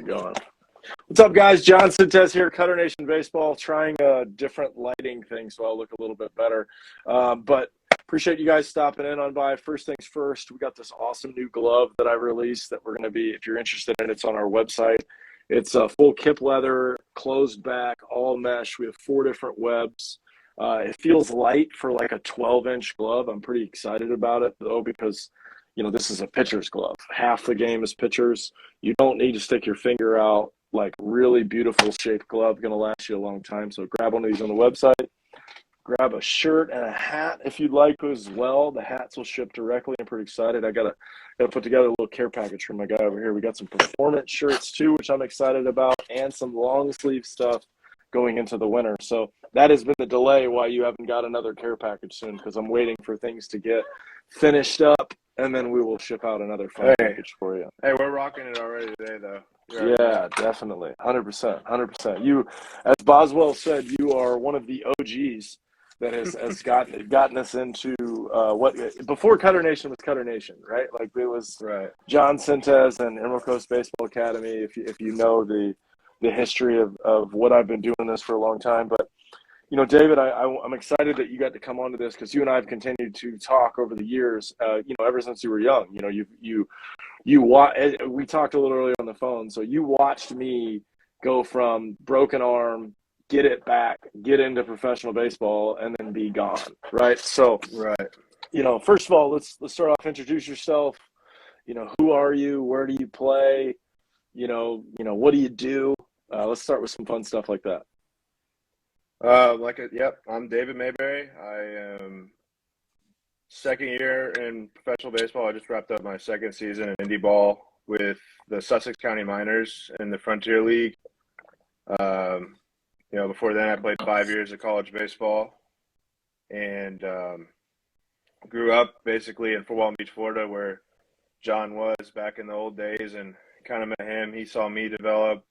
Going. What's up, guys? John Sintez here, Cutternation Baseball, trying a different lighting thing so I'll look a little bit better. But appreciate you guys stopping in on by. First things first, we got this awesome new glove that I released that we're going to be, if you're interested in it, it's on our website. It's a full kip leather, closed back, all mesh. We have 4 different webs. It feels light for like a 12-inch glove. I'm pretty excited about it, though, because this is a pitcher's glove. Half the game is pitchers. You don't need to stick your finger out. Like, really beautiful shaped glove, going to last you a long time. So grab one of these on the website. Grab a shirt and a hat if you'd like as well. The hats will ship directly. I'm pretty excited. I gotta put together a little care package for my guy over here. We got some performance shirts too, which I'm excited about, and some long sleeve stuff going into the winter. So that has been the delay why you haven't got another care package soon, because I'm waiting for things to get finished up, and then we will ship out another fun package for you. Hey, we're rocking it already today, though. Yeah, definitely. 100%. You, as Boswell said, you are one of the OGs that has gotten us into what before Cutternation was Cutternation, right? Like, it was John Sintez and Emerald Coast Baseball Academy. If you know the history of what I've been doing this for a long time, but David, I'm excited that you got to come onto this, because you and I have continued to talk over the years. Ever since you were young. We talked a little earlier on the phone. So you watched me go from broken arm, get it back, get into professional baseball, and then be gone. Right. So, first of all, let's start off. Introduce yourself. Who are you? Where do you play? What do you do? Let's start with some fun stuff like that. I'm David Maberry. I am second year in professional baseball. I just wrapped up my second season in indie ball with the Sussex County Miners in the Frontier League. Before then I played 5 years of college baseball, and grew up basically in Fort Walton Beach, Florida, where John was back in the old days, and kind of met him. He saw me develop.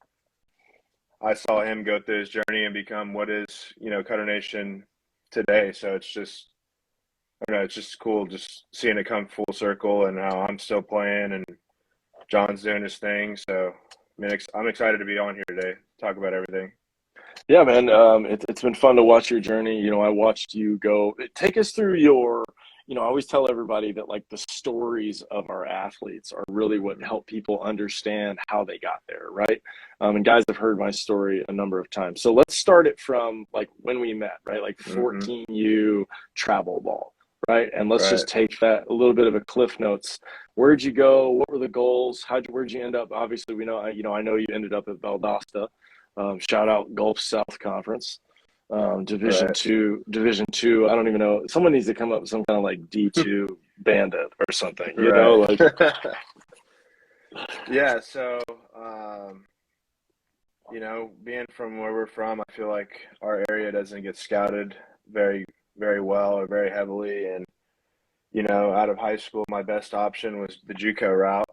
I saw him go through his journey and become what is, Cutternation today. So it's just, it's just cool just seeing it come full circle, and how I'm still playing and John's doing his thing. So, I'm excited to be on here today, talk about everything. Yeah, man. It's been fun to watch your journey. I watched you go. Take us through your, I always tell everybody that, like, the stories of our athletes are really what help people understand how they got there, right? And guys have heard my story a number of times. So let's start it from, like, when we met, right? Like 14U travel ball, right? And let's just take that a little bit of a cliff notes. Where'd you go? What were the goals? Where'd you end up? Obviously, we know, I know you ended up at Valdosta. Shout out Gulf South Conference. Division two. I don't even know. Someone needs to come up with some kind of like D2 bandit or something. Yeah. So, being from where we're from, I feel like our area doesn't get scouted very, very well or very heavily. And out of high school, my best option was the JUCO route,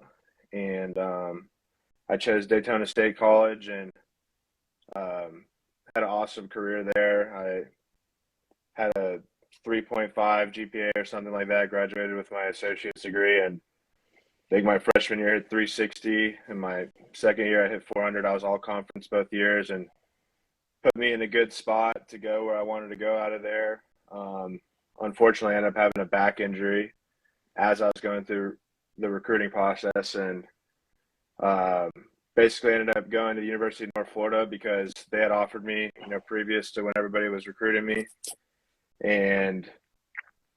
and I chose Daytona State College, and had an awesome career there. I had a 3.5 GPA or something like that, graduated with my associate's degree, and I think my freshman year I hit 360. In my second year I hit 400. I was all conference both years, and put me in a good spot to go where I wanted to go out of there. Unfortunately, I ended up having a back injury as I was going through the recruiting process, and basically ended up going to the University of North Florida because they had offered me, previous to when everybody was recruiting me, and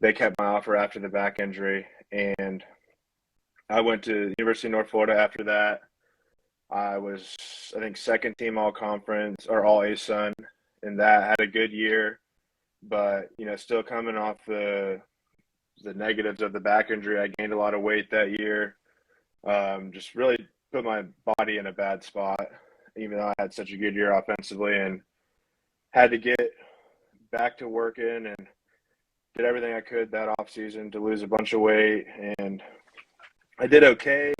they kept my offer after the back injury. And I went to the University of North Florida after that. I was, I think, second team all conference or all ASUN in that. Had a good year, but, still coming off the negatives of the back injury. I gained a lot of weight that year. Just really put my body in a bad spot, even though I had such a good year offensively, and had to get back to working and did everything I could that off season to lose a bunch of weight. And I did okay,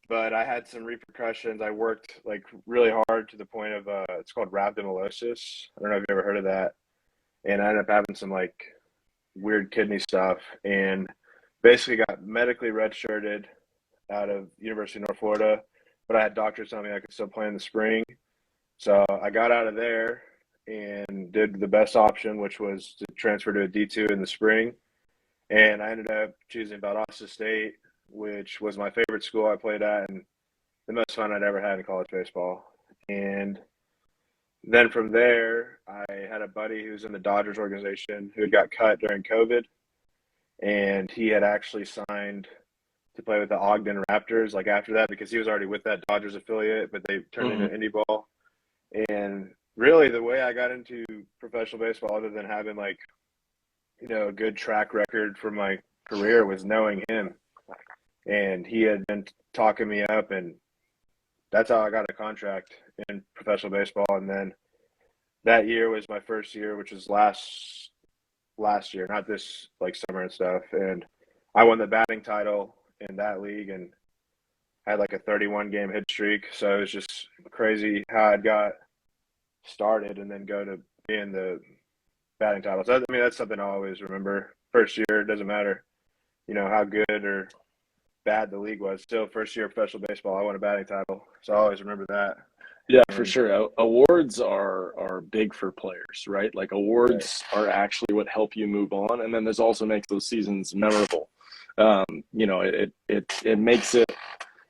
but I had some repercussions. I worked like really hard to the point of it's called rhabdomyolysis. I don't know if you ever heard of that. And I ended up having some like weird kidney stuff, and basically got medically redshirted out of University of North Florida. but I had doctors telling me I could still play in the spring. So I got out of there and did the best option, which was to transfer to a D2 in the spring. And I ended up choosing Valdosta State, which was my favorite school I played at and the most fun I'd ever had in college baseball. And then from there, I had a buddy who was in the Dodgers organization who had got cut during COVID. And he had actually signed to play with the Ogden Raptors like after that because he was already with that Dodgers affiliate, but they turned into indie ball. And really the way I got into professional baseball, other than having like, a good track record for my career, was knowing him. And he had been talking me up, and that's how I got a contract in professional baseball. And then that year was my first year, which was last year, not this like summer and stuff. And I won the batting title in that league and had like a 31 game hit streak. So it was just crazy how I got started and then go to being the batting title. So I mean, that's something I always remember. First year, it doesn't matter, how good or bad the league was. Still, first year of professional baseball, I won a batting title. So I always remember that. Yeah, for sure. Awards are big for players, right? Like awards are actually what help you move on, and then this also makes those seasons memorable. It makes it.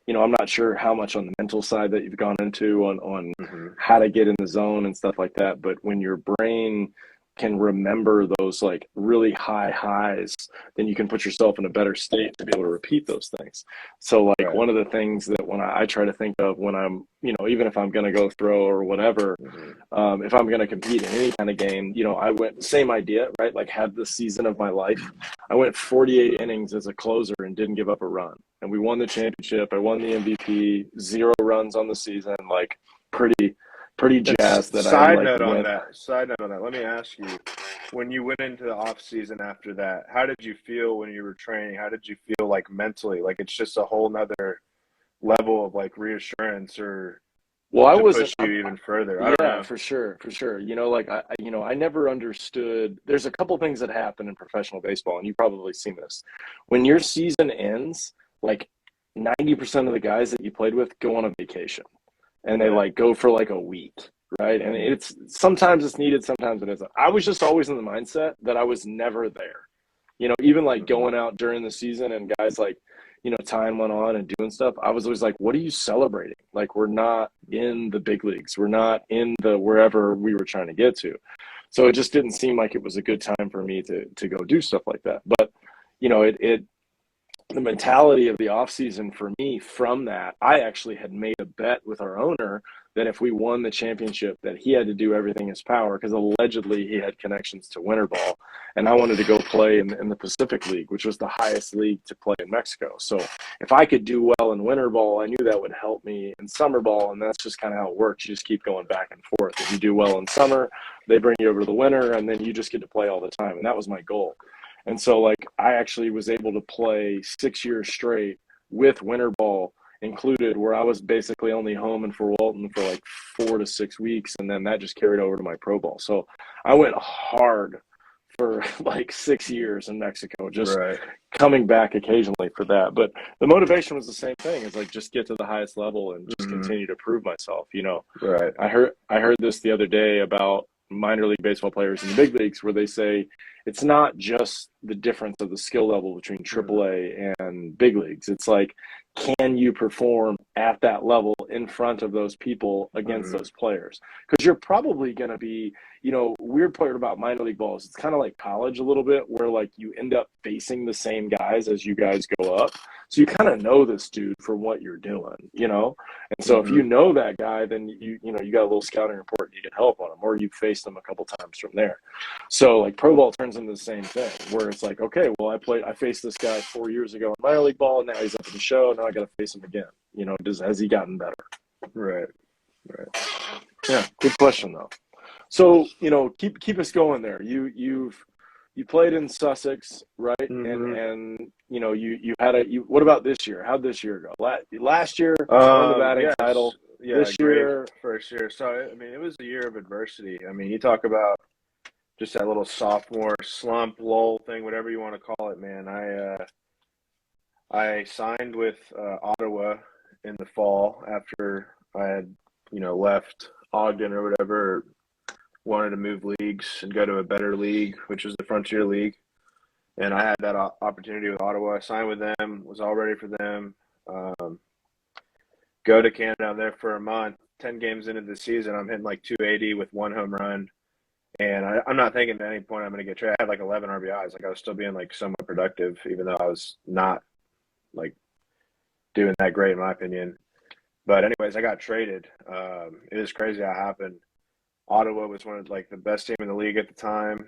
I'm not sure how much on the mental side that you've gone into on how to get in the zone and stuff like that, but when your brain can remember those like really high highs, then you can put yourself in a better state to be able to repeat those things. So like one of the things that when I try to think of when I'm, even if I'm going to go throw or whatever, if I'm going to compete in any kind of game, I went same idea, right? Like had the season of my life. I went 48 innings as a closer and didn't give up a run. And we won the championship. I won the MVP, 0 runs on the season, like pretty jazzed that Side note on that. Let me ask you, when you went into the off season after that, how did you feel when you were training? How did you feel like mentally? Like it's just a whole nother level of like reassurance or push you even further. I don't know. For sure. I never understood. There's a couple things that happen in professional baseball, and you've probably seen this. When your season ends, like 90% of the guys that you played with go on a vacation. And they like go for like a week, right? And it's sometimes it's needed, sometimes it isn't. I was just always in the mindset that I was never there. Even like going out during the season and guys like, time went on and doing stuff. I was always like, what are you celebrating? Like we're not in the big leagues. We're not in the wherever we were trying to get to. So it just didn't seem like it was a good time for me to go do stuff like that. But, the mentality of the off season for me from that, I actually had made a bet with our owner that if we won the championship, that he had to do everything in his power because allegedly he had connections to winter ball, and I wanted to go play in the Pacific League, which was the highest league to play in Mexico. So if I could do well in winter ball, I knew that would help me in summer ball, and that's just kind of how it works. You just keep going back and forth. If you do well in summer, they bring you over to the winter, and then you just get to play all the time, and that was my goal. And so, like, I actually was able to play 6 years straight with winter ball included, where I was basically only home and for Walton for like 4 to 6 weeks, and then that just carried over to my pro ball. So I went hard for like 6 years in Mexico, just coming back occasionally for that. But the motivation was the same thing. It's like just get to the highest level and just continue to prove myself. Right. I heard this the other day about minor league baseball players in the big leagues, where they say it's not just the difference of the skill level between AAA and big leagues. It's like, can you perform at that level in front of those people against those players? Because you're probably going to be, weird part about minor league balls, it's kind of like college a little bit, where like you end up facing the same guys as you guys go up. So you kind of know this dude for what you're doing, And so if you know that guy, then you got a little scouting report and you get help on him, or you faced him a couple times from there. So like pro ball turns into the same thing, where it's like, okay, well I faced this guy 4 years ago in minor league ball, and now he's up at the show. Now I got to face him again. Has he gotten better? Right. Yeah, good question though. So keep us going there. You played in Sussex, right? And you had what about this year? How'd this year go? Last year won the batting title. This year, first year. So I mean, it was a year of adversity. I mean, you talk about just that little sophomore slump, lull thing, whatever you want to call it, man. I signed with Ottawa in the fall after I had, left Ogden or whatever, wanted to move leagues and go to a better league, which was the Frontier League. And I had that opportunity with Ottawa. I signed with them, was all ready for them. Go to Canada. I'm there for a month. 10 games into the season, I'm hitting like 280 with 1 home run. And I'm not thinking at any point I'm going to get traded. I had like 11 RBIs. Like I was still being like somewhat productive, even though I was not like doing that great in my opinion. But anyways, I got traded. It was crazy how it happened. Ottawa was one of like the best team in the league at the time.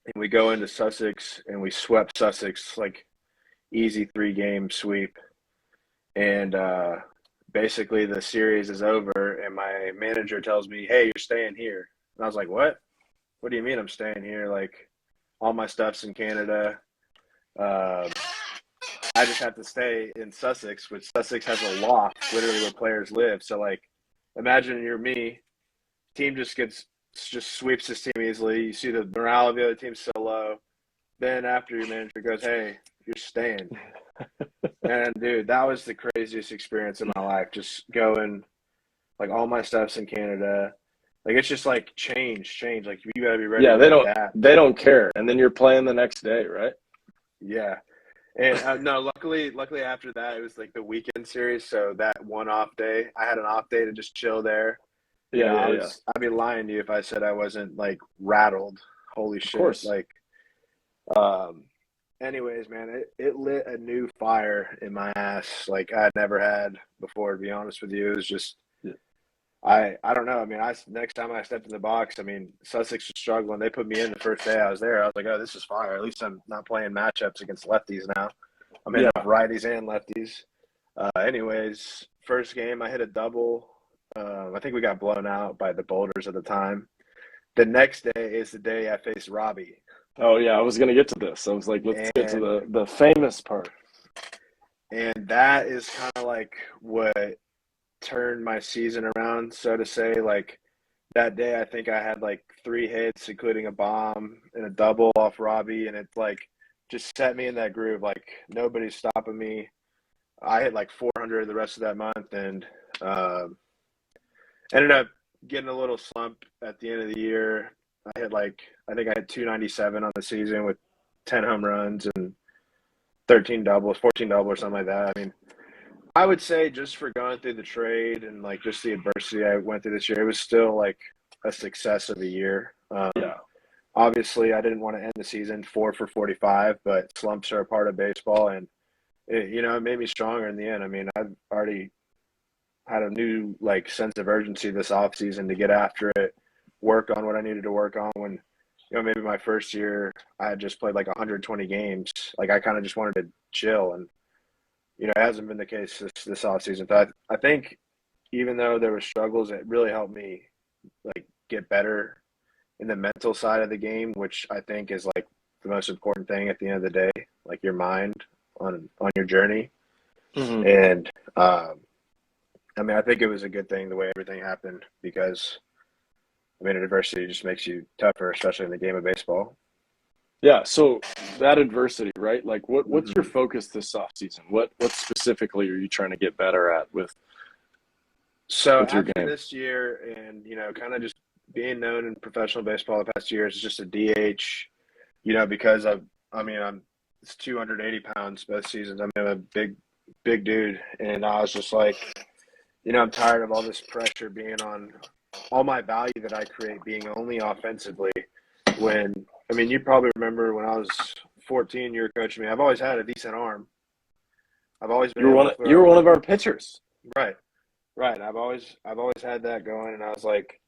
And we go into Sussex and we swept Sussex, like easy 3-game sweep. And basically the series is over and my manager tells me, "Hey, you're staying here." And I was like, "What? What do you mean I'm staying here? Like all my stuff's in Canada. I just have to stay in Sussex," which Sussex has a loft literally where players live. So like imagine you're me, team just sweeps this team easily. You see the morale of the other team so low. Then after your manager goes, "Hey, you're staying." And dude, that was the craziest experience of my life. Just going, like all my stuff's in Canada. Like it's just like change. Like you gotta be ready. Yeah, to adapt. they don't care. And then you're playing the next day, right? Yeah. And no, luckily after that it was like the weekend series. So that one off day, I had an off day to just chill there. Yeah. I'd be lying to you if I said I wasn't like rattled. Holy shit! Of course. Like, anyways, man, it lit a new fire in my ass like I'd never had before. To be honest with you, it was just, I don't know. I mean, next time I stepped in the box, I mean, Sussex was struggling. They put me in the first day I was there. I was like, "Oh, this is fire. At least I'm not playing matchups against lefties now. I'm hitting righties and lefties." Anyways, first game I hit a double. I think we got blown out by the Boulders at the time. The next day is the day I faced Robbie. Oh yeah, I was gonna get to this. I was like, let's get to the famous part. And that is kind of like what turned my season around, so to say. Like that day, I think I had like 3 hits, including a bomb and a double off Robbie, and it's like just set me in that groove. Like nobody's stopping me. I hit like 400 the rest of that month, and ended up getting a little slump at the end of the year. I think I had 297 on the season with 10 home runs and 13 doubles, 14 doubles or something like that. I mean, I would say just for going through the trade and like just the adversity I went through this year, it was still like a success of a year. Obviously, I didn't want to end the season 4 for 45, but slumps are a part of baseball, and it made me stronger in the end. I mean, I've already had a new like sense of urgency this offseason to get after it, work on what I needed to work on. When maybe my first year I had just played like 120 games. Like I kind of just wanted to chill, and it hasn't been the case this offseason. But I think even though there were struggles, it really helped me like get better in the mental side of the game, which I think is like the most important thing at the end of the day, like your mind on your journey. Mm-hmm. And I mean, I think it was a good thing the way everything happened, because I mean, adversity just makes you tougher, especially in the game of baseball. Yeah, so that adversity, right? Like what's your focus this offseason? What specifically are you trying to get better at with your game? After this year and, kind of just being known in professional baseball the past 2 years as just a DH, because I'm 280 pounds both seasons. I'm a big dude. And I was just like, I'm tired of all this pressure being on all my value that I create being only offensively. You probably remember when I was 14, you were coaching me. I've always had a decent arm. I've always been you were one of our pitchers. Right. I've always had that going, and I was like,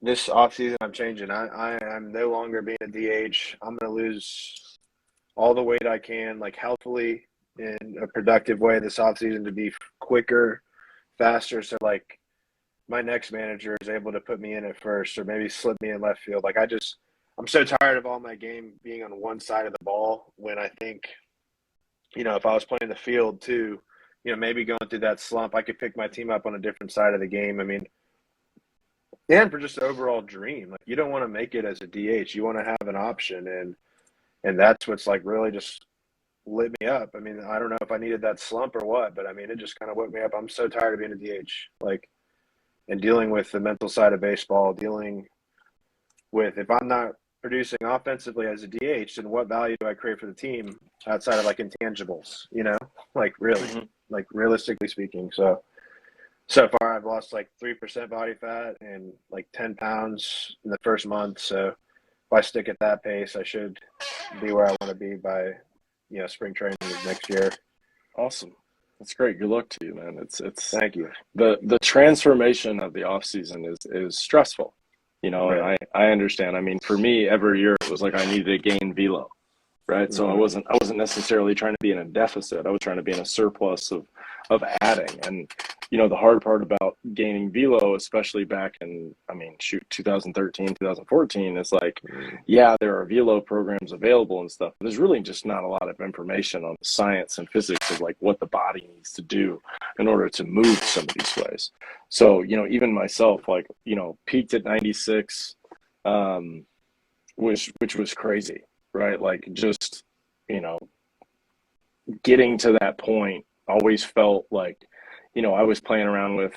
this offseason I'm changing. I'm no longer being a DH. I'm going to lose all the weight I can, like healthily in a productive way this offseason, to be quicker, faster. So like my next manager is able to put me in at first, or maybe slip me in left field. Like I'm so tired of all my game being on one side of the ball, when I think, if I was playing the field too, maybe going through that slump, I could pick my team up on a different side of the game. I mean, and for just the overall dream, like you don't want to make it as a DH. You want to have an option, and that's what's like really just lit me up. I mean, I don't know if I needed that slump or what, but I mean, it just kind of woke me up. I'm so tired of being a DH, like, and dealing with the mental side of baseball, dealing with, if I'm not producing offensively as a DH, then what value do I create for the team outside of like intangibles, you know, like really, like realistically speaking. So far I've lost like 3% body fat and like 10 pounds in the first month. So if I stick at that pace, I should be where I want to be by, spring training of next year. Awesome. That's great. Good luck to you, man. It's Thank you. The transformation of the off season is stressful, Right. and I understand. I mean, for me, every year it was like I needed to gain velo, right? So I wasn't necessarily trying to be in a deficit. I was trying to be in a surplus of adding. And the hard part about gaining velo, especially back in 2013, 2014, is like, yeah, there are velo programs available and stuff, but there's really just not a lot of information on the science and physics of like what the body needs to do in order to move some of these ways. So even myself, like, peaked at 96, which was crazy, right? Like, just getting to that point always felt like, I was playing around with,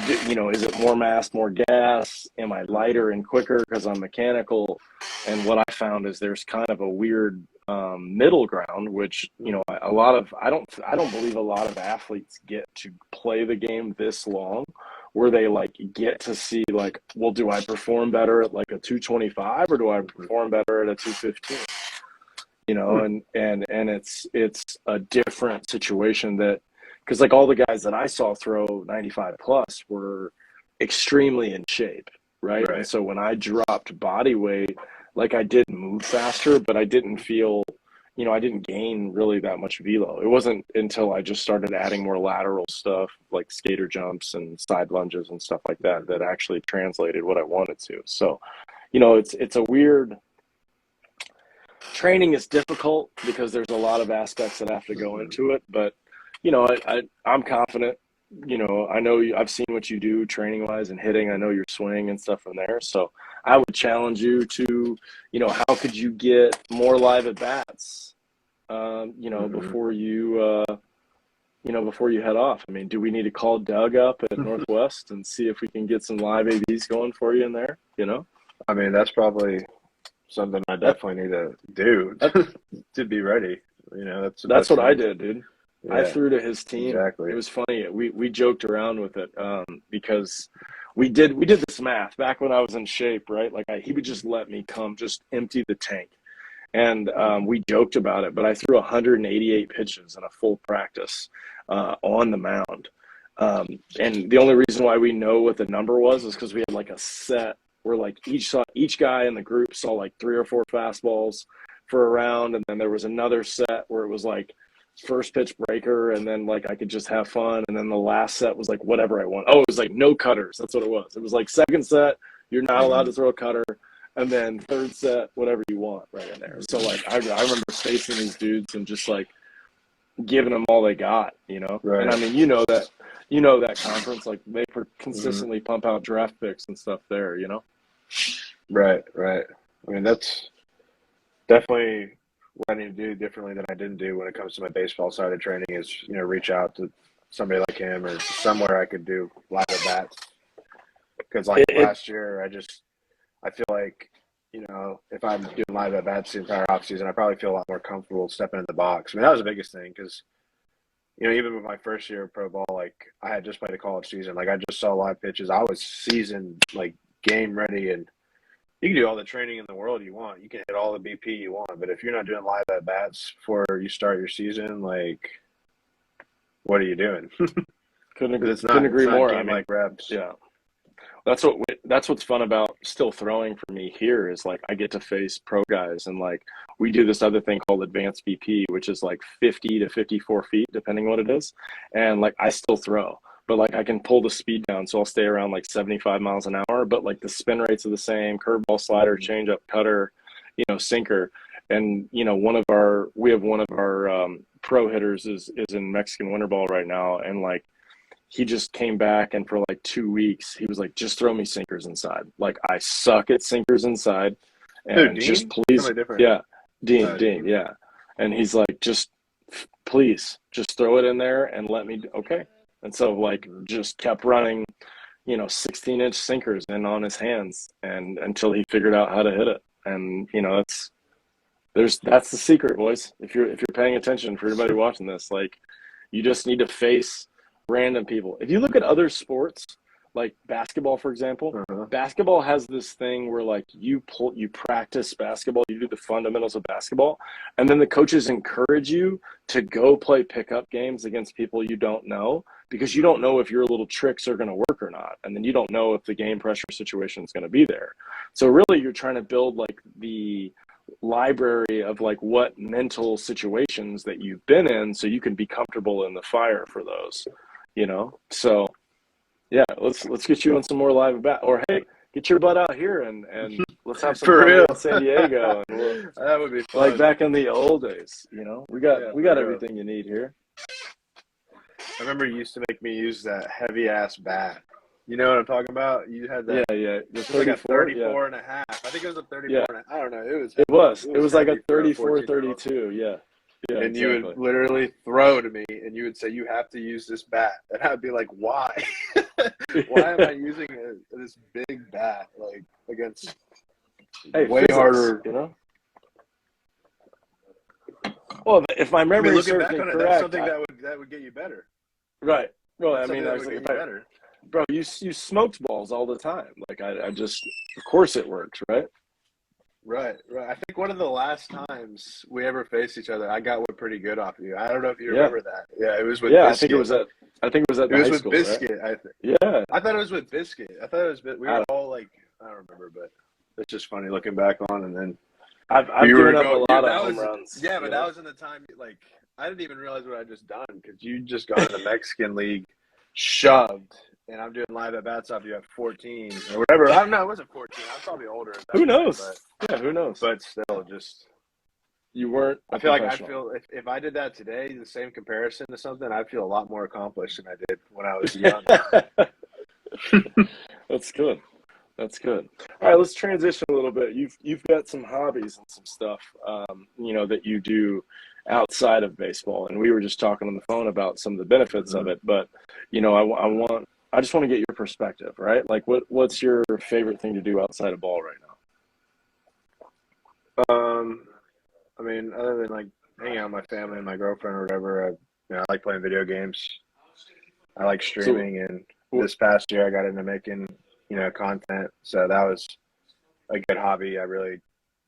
is it more mass, more gas? Am I lighter and quicker because I'm mechanical? And what I found is there's kind of a weird middle ground, which, I don't believe a lot of athletes get to play the game this long, where they like get to see like, well, do I perform better at like a 225 or do I perform better at a 215? And it's a different situation that, because like all the guys that I saw throw 95 plus were extremely in shape, right? And so when I dropped body weight, like I did move faster, but I didn't feel, I didn't gain really that much velo. It wasn't until I just started adding more lateral stuff like skater jumps and side lunges and stuff like that that actually translated what I wanted to. So, it's a weird, training is difficult because there's a lot of aspects that have to go into it, but I'm confident. I know I've seen what you do training wise and hitting. I know your swing and stuff from there. So I would challenge you to, how could you get more live at bats, before you, before you head off? I mean, do we need to call Doug up at Northwest and see if we can get some live ABs going for you in there? I mean, that's probably something I definitely need to do to be ready. That's what I did, dude. Yeah, I threw to his team. Exactly. It was funny. We joked around with it because we did this math back when I was in shape, right? Like he would just let me come, just empty the tank, and we joked about it. But I threw 188 pitches in a full practice on the mound, and the only reason why we know what the number was is because we had like a set where like each guy in the group saw like 3 or 4 fastballs for a round, and then there was another set where it was like first pitch breaker, and then like I could just have fun, and then the last set was like whatever I want. Oh, it was like no cutters. That's what it was. It was like second set, you're not allowed to throw a cutter, and then third set, whatever you want right in there. So like I remember facing these dudes and just like giving them all they got, Right. And I mean, that conference, like they consistently pump out draft picks and stuff there, Right. I mean, that's definitely what I need to do differently than I didn't do when it comes to my baseball side of training is, reach out to somebody like him or somewhere I could do live at bats. Because last year, I feel like, if I'm doing live at bats the entire offseason, I probably feel a lot more comfortable stepping in the box. I mean, that was the biggest thing because, even with my first year of pro ball, like I had just played a college season. Like I just saw live pitches. I was seasoned, like game ready, and you can do all the training in the world you want. You can hit all the BP you want, but if you're not doing live at bats before you start your season, like, what are you doing? Couldn't agree more. I mean, reps. Yeah, that's what's fun about still throwing for me here is like I get to face pro guys, and like we do this other thing called advanced BP, which is like 50 to 54 feet, depending what it is, and like I still throw. But like I can pull the speed down, so I'll stay around like 75 miles an hour, but like the spin rates are the same, curveball, slider, changeup, cutter, sinker. And we have one of our pro hitters is in Mexican winter ball right now, and like he just came back, and for like 2 weeks he was like, just throw me sinkers inside. Like I suck at sinkers inside, and Dean? just please, yeah, Dean, yeah. And he's like, just please just throw it in there and let me, okay. And so like just kept running, 16-inch sinkers in on his hands and until he figured out how to hit it. And, that's the secret, boys. If you're paying attention, for everybody watching this, like you just need to face random people. If you look at other sports, like basketball, for example, basketball has this thing where like you practice basketball, you do the fundamentals of basketball, and then the coaches encourage you to go play pickup games against people you don't know, because you don't know if your little tricks are going to work or not. And then you don't know if the game pressure situation is going to be there. So really you're trying to build like the library of like what mental situations that you've been in so you can be comfortable in the fire for those, So yeah, let's get you on some more live about, or hey, get your butt out here and let's have some fun in San Diego. And that would be fun. Like back in the old days, we got everything you need here. I remember you used to make me use that heavy ass bat. You know what I'm talking about? You had that. Yeah. The 34, like a 34 and a half. I think it was a 34 and a half. I don't know. It was like a 34, 32. Yeah. Yeah, and you would literally throw to me, and you would say, "You have to use this bat," and I'd be like, "Why? Why am I using this big bat like against way physics, harder?" Well, if my memory looking serves back me on it, correct, that's something that would get you better. Right. Well, That's I mean, I was like, better. Bro, you smoked balls all the time. Like I just, of course it works, right? Right. I think one of the last times we ever faced each other, I got one pretty good off of you. I don't know if you remember that. Yeah, it was with Biscuit. I think it was at high school, with Biscuit, right? Yeah. I thought it was with Biscuit. I thought it was we were all like, I don't remember, but it's just funny looking back on. And then I've given up a lot of home runs. Yeah, but that was in the time like I didn't even realize what I just done because you just got in the Mexican League, shoved. And I'm doing live at bats off you at 14 or whatever. I don't know. It wasn't 14. I was probably older. Who knows? Who knows? But still, just you weren't. I feel if I did that today, the same comparison to something, I'd feel a lot more accomplished than I did when I was young. That's good. All right, let's transition a little bit. You've got some hobbies and some stuff, that you do outside of baseball, and we were just talking on the phone about some of the benefits of it. But I just want to get your perspective, right? Like, what's your favorite thing to do outside of ball right now? I mean, other than like hanging out with my family and my girlfriend or whatever, I like playing video games. I like streaming, and this past year I got into making, content. So that was a good hobby I really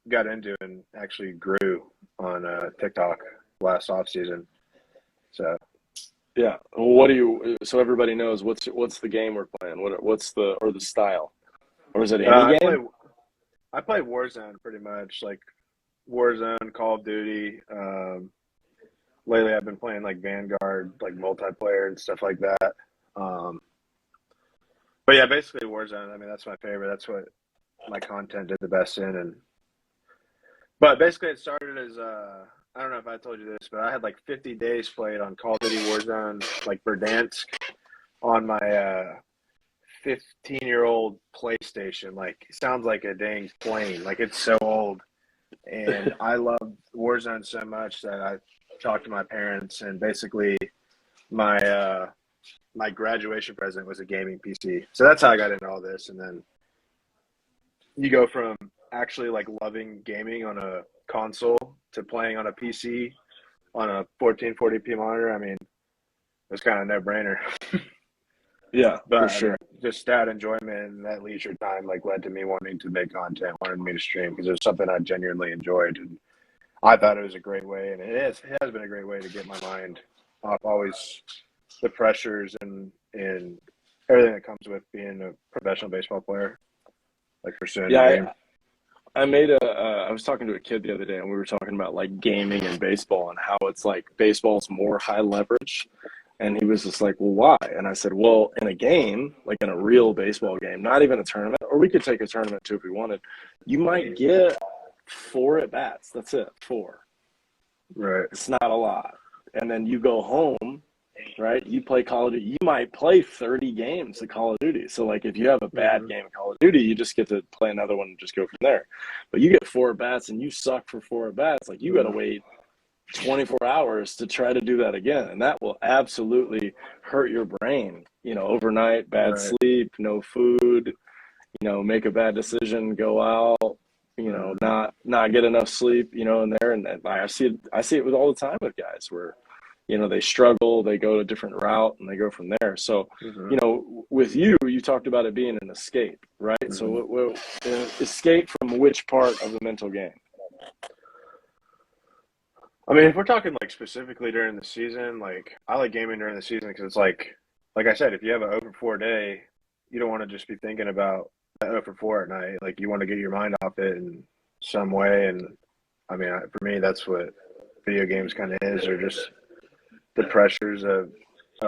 got into and actually grew on TikTok last off season. So. Yeah. So everybody knows what's the game we're playing? What's the style? Or is it any game? I play Warzone pretty much, like Warzone, Call of Duty. Lately I've been playing like Vanguard, like multiplayer and stuff like that. But yeah, basically Warzone. I mean, that's my favorite. That's what my content did the best in. But basically it started as I don't know if I told you this, but I had like 50 days played on Call of Duty Warzone, like Verdansk, on my 15-year-old PlayStation. Like, it sounds like a dang plane. Like, it's so old. And I loved Warzone so much that I talked to my parents, and basically my my graduation present was a gaming PC. So that's how I got into all this. And then you go from actually like loving gaming on a console to playing on a PC on a 1440p monitor. I mean, it was kind of a no-brainer. Yeah, but for sure. Just that enjoyment and that leisure time like led to me wanting to make content, wanting me to stream because it was something I genuinely enjoyed, and I thought it was a great way, and it has been a great way to get my mind off always the pressures and everything that comes with being a professional baseball player, like pursuing the game. I was talking to a kid the other day, and we were talking about like gaming and baseball and how it's like baseball's more high leverage. And he was just like, well, why? And I said, well, in a game, like in a real baseball game, not even a tournament, or we could take a tournament too if we wanted, you might get 4 at bats. That's it, 4. Right. It's not a lot. And then you go home, right? You play Call of Duty. You might play 30 games of Call of Duty. So, like, if you have a bad game of Call of Duty, you just get to play another one and just go from there. But you get 4 at bats and you suck for 4 at bats. Like, you got to wait 24 hours to try to do that again. And that will absolutely hurt your brain, overnight, bad Right. sleep, no food, make a bad decision, go out, not get enough sleep, in there. And I see it with all the time with guys where, they struggle, they go a different route and they go from there. So, with you talked about it being an escape, right? So escape from which part of the mental game? I mean, if we're talking like specifically during the season, like I like gaming during the season because it's like I said, if you have an 0 for 4 day, you don't want to just be thinking about that 0 for 4 at night. Like you want to get your mind off it in some way. And I mean, for me, that's what video games kind of is, or just the pressures of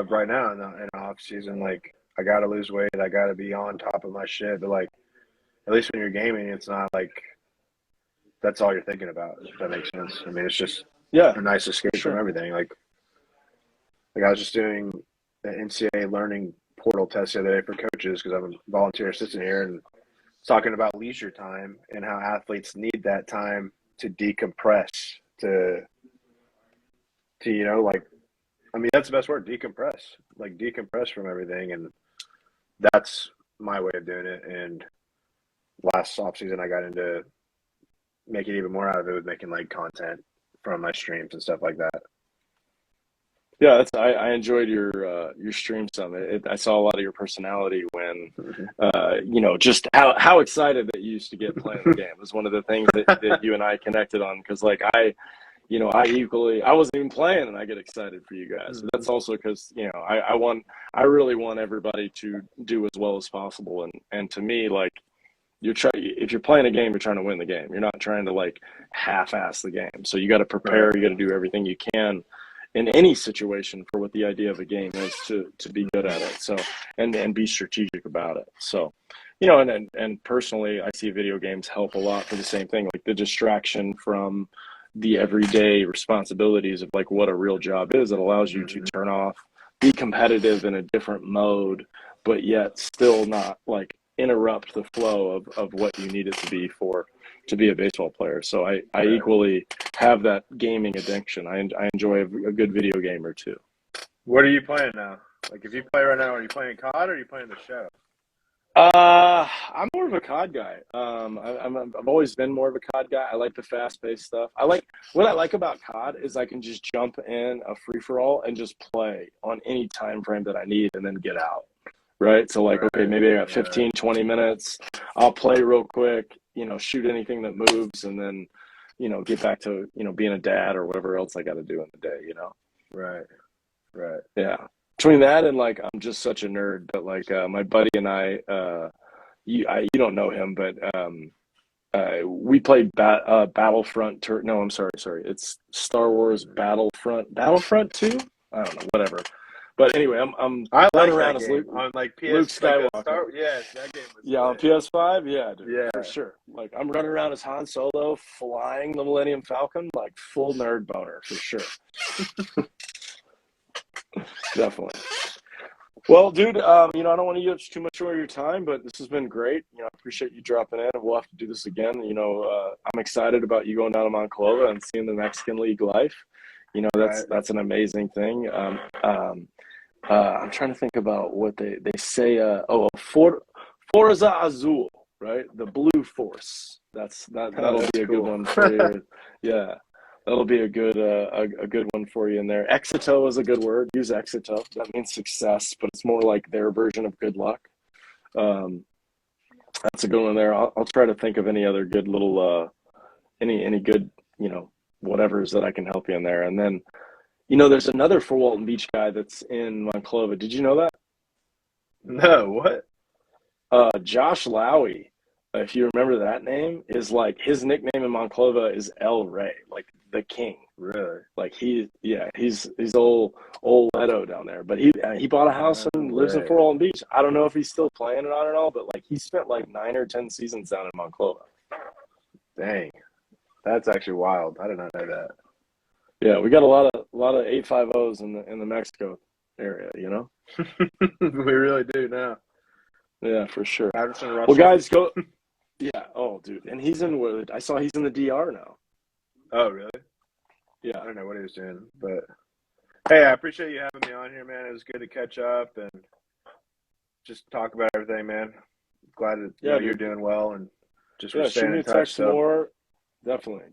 right now in the off season. Like I got to lose weight, I got to be on top of my shit. But like, at least when you're gaming, it's not like that's all you're thinking about. If that makes sense. I mean, it's just a nice escape from everything. Like I was just doing the NCAA learning portal test the other day for coaches because I'm a volunteer assistant here, and talking about leisure time and how athletes need that time to decompress, to like, I mean, that's the best word, decompress. Like decompress from everything, and that's my way of doing it. And last offseason I got into making even more out of it with making like content from my streams and stuff like that. Yeah, I enjoyed your stream some. I saw a lot of your personality when, just how excited that you used to get playing the game was one of the things that you and I connected on. Because like I wasn't even playing and I get excited for you guys. That's also because I really want everybody to do as well as possible. And to me, like if you're playing a game, you're trying to win the game. You're not trying to like half-ass the game. So you got to prepare. You got to do everything you can in any situation for what the idea of a game is to be good at it. So, and be strategic about it. So, and personally, I see video games help a lot for the same thing, like the distraction from the everyday responsibilities of like what a real job is. It allows you to turn off, be competitive in a different mode, but yet still not like interrupt the flow of what you need it to be a baseball player. So I equally have that gaming addiction. I enjoy a good video game or two. What are you playing now? Like if you play right now, are you playing COD or are you playing the show? I'm more of a COD guy. I've always been more of a COD guy. I like the fast-paced stuff. What I like about COD is I can just jump in a free-for-all and just play on any time frame that I need and then get out. Right? So like, okay, maybe I got 15, 20 minutes. I'll play real quick, shoot anything that moves and then, get back to, being a dad or whatever else I got to do in the day, Right. Yeah. Between that and like, I'm just such a nerd, but like, my buddy and you don't know him, but, we played Battlefront. No, I'm sorry. It's Star Wars Battlefront 2? I don't know, whatever. But anyway, I'm running around as Luke Skywalker. That game was on PS5, dude, for sure. Like I'm running around as Han Solo, flying the Millennium Falcon, like full nerd boner for sure. Definitely. Well, dude, I don't want to use too much of your time, but this has been great. I appreciate you dropping in, and we'll have to do this again. I'm excited about you going down to Monclova and seeing the Mexican League life. That's an amazing thing. I'm trying to think about what they say. Forza Azul, right? The Blue Force. That'll be a good one for you. Yeah, that'll be a good one for you in there. Éxito is a good word. Use éxito. That means success, but it's more like their version of good luck. That's a good one there. I'll try to think of any other good little any good whatevers that I can help you in there, and then. There's another for Walton Beach guy that's in Monclova. Did you know that? No, what? Josh Lowy, if you remember that name, is like his nickname in Monclova is El Rey, like the king. Really? Like he's old Leto down there. But he bought a house and lives in Fort Walton Beach. I don't know if he's still playing or not at all, but like he spent like 9 or 10 seasons down in Monclova. Dang, that's actually wild. I did not know that. Yeah, we got a lot of 850s in the Mexico area, We really do now. Yeah, for sure. Well, guys, go. Yeah. Oh, dude, and I saw he's in the DR now. Oh, really? Yeah. I don't know what he was doing, but hey, I appreciate you having me on here, man. It was good to catch up and just talk about everything, man. Glad that you're doing well and just we're Yeah, shoot staying me in a touch. text more. Definitely.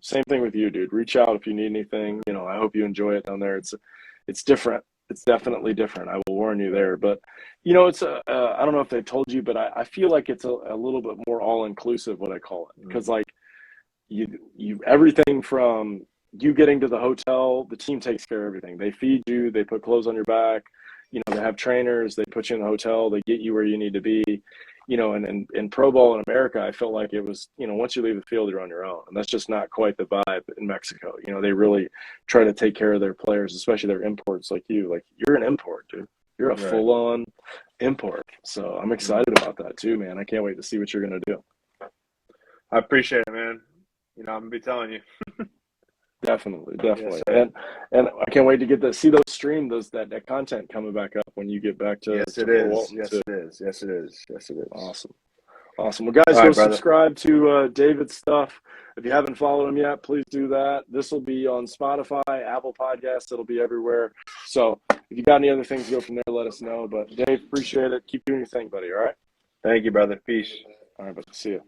Same thing with you, dude. Reach out if you need anything. I hope you enjoy it down there. It's different. It's definitely different. I will warn you there. But it's I don't know if they told you, but I feel like it's a little bit more all inclusive, what I call it, because like you everything from you getting to the hotel, the team takes care of everything. They feed you, they put clothes on your back. They have trainers. They put you in the hotel. They get you where you need to be. And in pro ball in America, I felt like it was, once you leave the field, you're on your own. And that's just not quite the vibe in Mexico. They really try to take care of their players, especially their imports like you. Like, you're an import, dude. You're a full-on import. So I'm excited about that too, man. I can't wait to see what you're going to do. I appreciate it, man. I'm going to be telling you. Definitely. Yes, and I can't wait to see those stream, that content coming back up when you get back to Yes, it Fort is. Walton, Yes, too. it is. Yes, it is. Yes, it is. Awesome. Well, guys, go subscribe to David's stuff. If you haven't followed him yet, please do that. This will be on Spotify, Apple Podcasts. It'll be everywhere. So if you got any other things to go from there, let us know. But Dave, appreciate it. Keep doing your thing, buddy. All right. Thank you, brother. Peace. All right, buddy. See you.